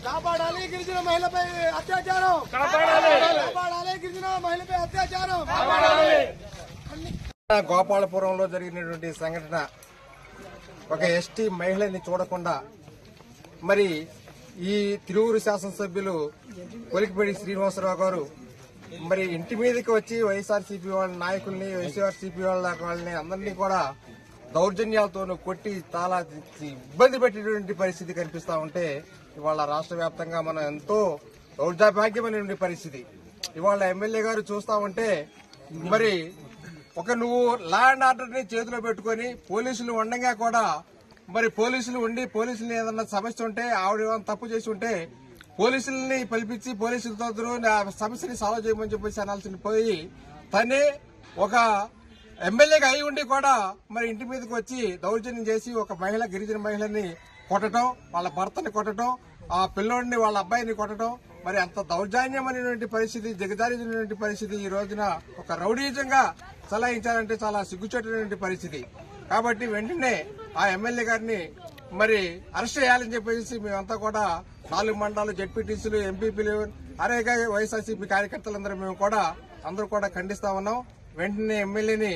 కాపాడాలి గిరిజన మహిళపై అత్యాచారం, కాపాడాలి గిరిజన మహిళపై అత్యాచారం. గోపాలపురంలో జరిగినటువంటి సంఘటన ఒక ఎస్టీ మహిళని చూడకుండా మరి ఈ తిరువురు శాసనసభ్యులు కొలికిపేడి శ్రీనివాసరావు గారు మరి ఇంటి మీదకి వచ్చి వైఎస్ఆర్సీపీ వాళ్ళ నాయకుల్ని, వైఎస్ఆర్సీపీ వాళ్ళని అందరినీ కూడా దౌర్జన్యాలతో కొట్టి చాలా ఇబ్బంది పెట్టేటువంటి పరిస్థితి కనిపిస్తా ఉంటే ఇవాళ రాష్ట్ర వ్యాప్తంగా మనం ఎంతో దౌర్జాభాగ్యమైనటువంటి పరిస్థితి. ఇవాళ ఎమ్మెల్యే గారు చూస్తా ఉంటే మరి నువ్వు లా అండ్ ఆర్డర్ ని చేతిలో పెట్టుకుని పోలీసులు ఉండగా కూడా మరి పోలీసులు ఉండి పోలీసులు ఏదన్నా సమస్య ఉంటే ఆవిడ తప్పు చేసి ఉంటే పోలీసుల్ని పిలిపించి పోలీసులతో సమస్యని సాల్వ్ చేయమని చెప్పేసి అనాల్సిన పోయి తనే ఒక ఎమ్మెల్యేగా అయి ఉండి కూడా మరి ఇంటి మీదకి వచ్చి దౌర్జన్యం చేసి ఒక గిరిజన మహిళని కొట్టడం, వాళ్ళ భర్తని కొట్టడం, ఆ పిల్లోడిని వాళ్ళ అబ్బాయిని కొట్టడం, మరి అంత దౌర్జన్యమైనటువంటి పరిస్థితి, దిగజారినటువంటి పరిస్థితి ఈ రోజున ఒక రౌడీజంగా చలాయించాలంటే చాలా సిగ్గుచేటటువంటి పరిస్థితి. కాబట్టి వెంటనే ఆ ఎమ్మెల్యే గారిని మరి అరెస్ట్ చేయాలని చెప్పేసి మేమంతా కూడా 4 మండలాలు జెడ్పీటీసీలు, ఎంపీపీలు, అనేక వైఎస్ఆర్సీపీ కార్యకర్తలందరూ మేము కూడా అందరూ కూడా ఖండిస్తా ఉన్నాం. వెంటనే ఎమ్మెల్యేని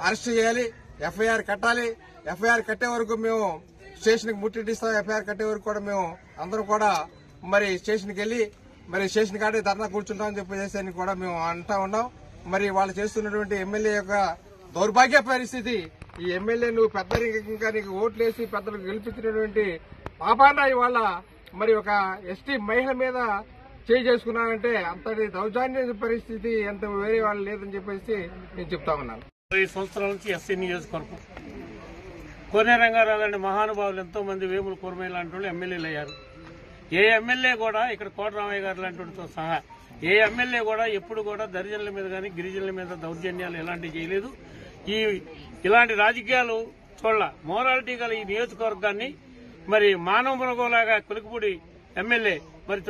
అరెస్ట్ చేయాలి, ఎఫ్ఐఆర్ కట్టాలి. ఎఫ్ఐఆర్ కట్టే వరకు మేము స్టేషన్ కి ముట్టడిస్తాం. ఎఫ్ఐఆర్ కట్టే వరకు కూడా మేము అందరం కూడా మరి స్టేషన్ కి వెళ్లి మరి స్టేషన్ కాడే ధర్నా కూర్చుంటామని చెప్పేసి కూడా మేము అంటా ఉన్నాం. మరి వాళ్ళు చేస్తున్నటువంటి ఎమ్మెల్యే యొక్క దౌర్భాగ్య పరిస్థితి, ఈ ఎమ్మెల్యే నువ్వు పెద్దరికంగా నీకు ఓట్లేసి పెద్దలకు గెలిపించినటువంటి పాపాన ఇవాళ మరి ఒక ఎస్టీ మహిళ మీద చేసుకున్నానంటే అంతటి దౌర్జన్య పరిస్థితి ఎంత వేరే వాళ్ళు లేదని చెప్పేసి నేను చెప్తా ఉన్నాను. 20 సంవత్సరాల నుంచి ఎస్సీ నియోజకవర్గం కోనే రంగారావు గారి మహానుభావులు ఎంతో మంది వేముల కూరమయ్య లాంటి వాళ్ళు ఎమ్మెల్యేలు అయ్యారు. ఏ ఎమ్మెల్యే కూడా ఇక్కడ కోటరామయ్య గారు లాంటి వాళ్ళతో సహా ఏ ఎమ్మెల్యే కూడా ఎప్పుడు కూడా దరిజనుల మీద కానీ గిరిజనుల మీద దౌర్జన్యాలు ఎలాంటివి చేయలేదు. ఇలాంటి రాజకీయాలు చూడాల. మోరాలిటీ గల ఈ నియోజకవర్గాన్ని మరి మానవ మృగంలాగా కొలికిపూడి ఎమ్మెల్యే మరి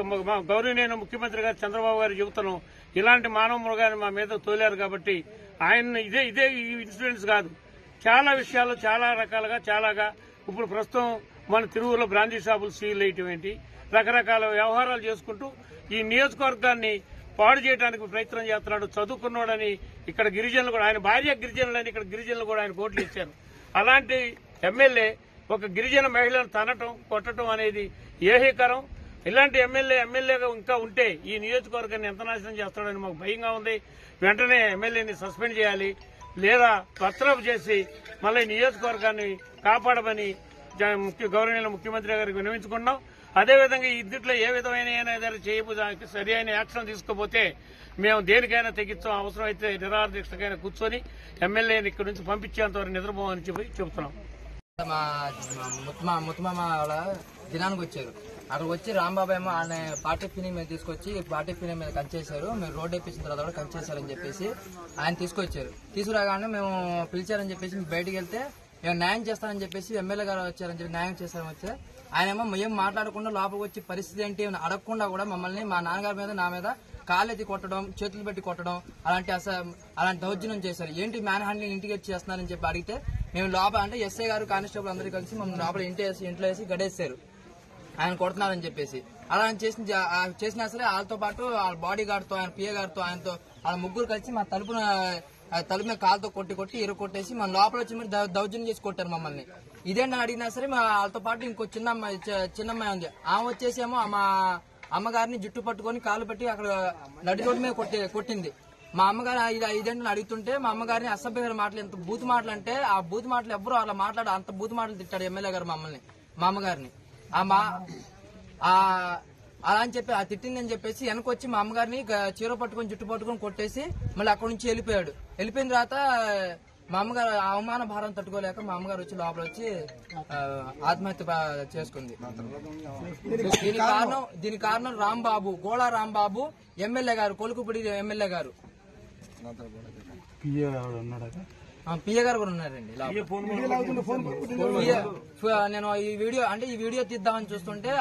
గౌరవనీయ ముఖ్యమంత్రి గారు చంద్రబాబు గారు చెబుతాను ఇలాంటి మానవ మృగాన్ని మా మీద తోలారు కాబట్టి ఆయన ఇదే ఇన్సిడెంట్స్ కాదు, చాలా విషయాలు చాలా రకాలుగా చాలాగా ఇప్పుడు ప్రస్తుతం మన తిరువురులో బ్రాందీ షాపులు సీల్ వేయటం ఏంటి, రకరకాల వ్యవహారాలు చేసుకుంటూ ఈ నియోజకవర్గాన్ని పాడు చేయడానికి ప్రయత్నం చేస్తున్నాడు. చదువుకున్నాడని ఇక్కడ గిరిజనులు కూడా, ఆయన భార్య గిరిజనులని ఇక్కడ గిరిజనులు కూడా ఆయన ఓట్లు ఇచ్చారు. అలాంటి ఎమ్మెల్యే ఒక గిరిజన మహిళను తనటం కొట్టడం అనేది ఏహీకరం. ఇలాంటి ఎమ్మెల్యేగా ఇంకా ఉంటే ఈ నియోజకవర్గాన్ని ఎంత నాశనం చేస్తాడని మాకు భయంగా ఉంది. వెంటనే ఎమ్మెల్యేని సస్పెండ్ చేయాలి, లేదా బర్తరఫ్ చేసి మళ్ళీ నియోజకవర్గాన్ని కాపాడమని గౌరవనీయ ముఖ్యమంత్రి గారికి విన్నవించుకున్నాం. అదేవిధంగా ఈ ఇద్దట్లో ఏ విధమైన చేయబోదానికి సరి అయిన యాక్షన్ తీసుకోపోతే మేము దేనికైనా తెగించాం, అవసరమైతే నిరాహార దీక్షకైనా కూర్చొని ఎమ్మెల్యేని ఇక్కడి నుంచి పంపించేంత వరకు నిద్రపోమని చెబుతున్నాం. మా ముత్తమామ వాళ్ళ దినానికి వచ్చారు. అక్కడ వచ్చి రాంబాబు ఏమో ఆయన పార్టీ ఫిని మీద తీసుకొచ్చి పార్టీ ఫిని మీద కంచేశారు, మీరు రోడ్ వేపించిన తర్వాత కూడా కంచేశారని చెప్పేసి ఆయన తీసుకొచ్చారు. తీసుకురాగానే మేము పిలిచారని చెప్పేసి బయటికి వెళ్తే మేము న్యాయం చేస్తానని చెప్పేసి ఎమ్మెల్యే గారు వచ్చారని చెప్పి న్యాయం చేస్తారని వచ్చే ఆయన ఏమో ఏం మాట్లాడకుండా లోపలికి వచ్చి పరిస్థితి ఏంటి అడగకుండా కూడా మమ్మల్ని మా నాన్నగారి మీద నా మీద కాళ్ళెత్తి కొట్టడం, చేతులు పెట్టి కొట్టడం అలాంటి దౌర్జన్యం చేశారు. ఏంటి మ్యాన్ హ్యాండ్లింగ్ ఇంటికి వచ్చి చేస్తున్నారని చెప్పి అడిగితే మేము లోపల అంటే ఎస్ఐ గారు కానిస్టేబుల్ అందరూ కలిసి మమ్మల్ని లోపల ఇంట్లో వేసి గడేశారు ఆయన కొడుతున్నారని చెప్పేసి. అలా చేసినా సరే వాళ్ళతో పాటు వాళ్ళ బాడీ గార్డ్తో, ఆయన పిఏ గారితో, ఆయనతో వాళ్ళ ముగ్గురు కలిసి మా తలుపు మీద కాలుతో కొట్టి ఇరుకొట్టేసి మన లోపల వచ్చి మీరు దౌర్జన్యం చేసి కొట్టారు మమ్మల్ని. ఇదేంటని అడిగినా సరే వాళ్ళతో పాటు ఇంకో చిన్నమ్మాయి ఉంది, ఆమె వచ్చేసేమో మా అమ్మగారిని జుట్టు పట్టుకొని కాలు పెట్టి అక్కడ నడి రోడ్డు మీద కొట్టింది. మా అమ్మగారు ఇదేంటని అడుగుతుంటే మా అమ్మగారిని అసభ్యకర మాటలు, ఎంత బూత్ మాటలు అంటే ఆ బూత్ మాటలు ఎవ్వరూ అలా మాట్లాడు అంత బూత్ మాటలు తిట్టాడు ఎమ్మెల్యే గారు మమ్మల్ని, మా అమ్మగారిని. అలా అని చెప్పి ఆ తిట్టిందని చెప్పేసి వెనకొచ్చి మా అమ్మగారిని చీర పట్టుకొని జుట్టు పట్టుకొని కొట్టేసి మళ్ళీ అక్కడి నుంచి వెళ్ళిపోయాడు. వెళ్ళిపోయిన తర్వాత మా అమ్మగారు ఆ అవమాన భారం తట్టుకోలేక మా అమ్మగారు వచ్చి లోపల వచ్చి ఆత్మహత్య చేసుకుంది. దీని కారణం రాంబాబు, గోళా రాంబాబు ఎమ్మెల్యే గారు, కొలుకుపూడి ఎమ్మెల్యే గారు. పిఏ గారు కూడా ఉన్నారండి. నేను ఈ వీడియో తీద్దామని చూస్తుంటే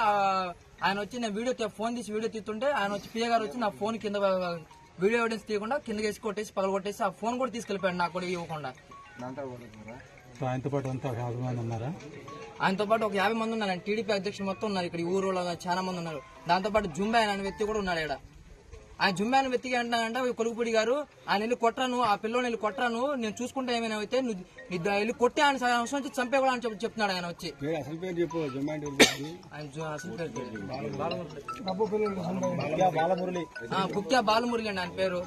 ఆయన వచ్చి నేను ఫోన్ తీసి వీడియో తీస్తుంటే ఆయన వచ్చి పిఏ గారు వచ్చి నా ఫోన్ కింద వీడియో ఎవిడెన్స్ తీయకుండా కింద వేసి కొట్టేసి పగల కొట్టేసి ఆ ఫోన్ కూడా తీసుకెళ్లిపోయాడు, నాకు కూడా ఇవ్వకుండా. ఆయనతో పాటు అంతా 50 మంది ఉన్నారా? ఆయనతో పాటు ఒక 50 మంది ఉన్నారు. టీడీపీ అధ్యక్షులు మొత్తం ఉన్నారు ఇక్కడ, ఈ ఊరు చాలా మంది ఉన్నారు. దాంతో పాటు జుంబే అనే వ్యక్తి కూడా ఉన్నాడు ఇక్కడ. ఆయన జుంబే అనే వ్యక్తికి అంటానంటే కొలుకుపూడి గారు ఆయన వెళ్ళి కొట్టరాను, ఆ పిల్లోని వెళ్ళి కొట్టరాను, నేను చూసుకుంటే ఏమైనా అయితే నువ్వు వెళ్ళి కొట్టి ఆయన అవసరం వచ్చి చంపే కూడా అని చెప్తున్నాడు ఆయన వచ్చి. అసలు పేరు చెప్పు. ఆయన అసలు పేరు కుక్యా బాలమురళి అండి ఆయన పేరు.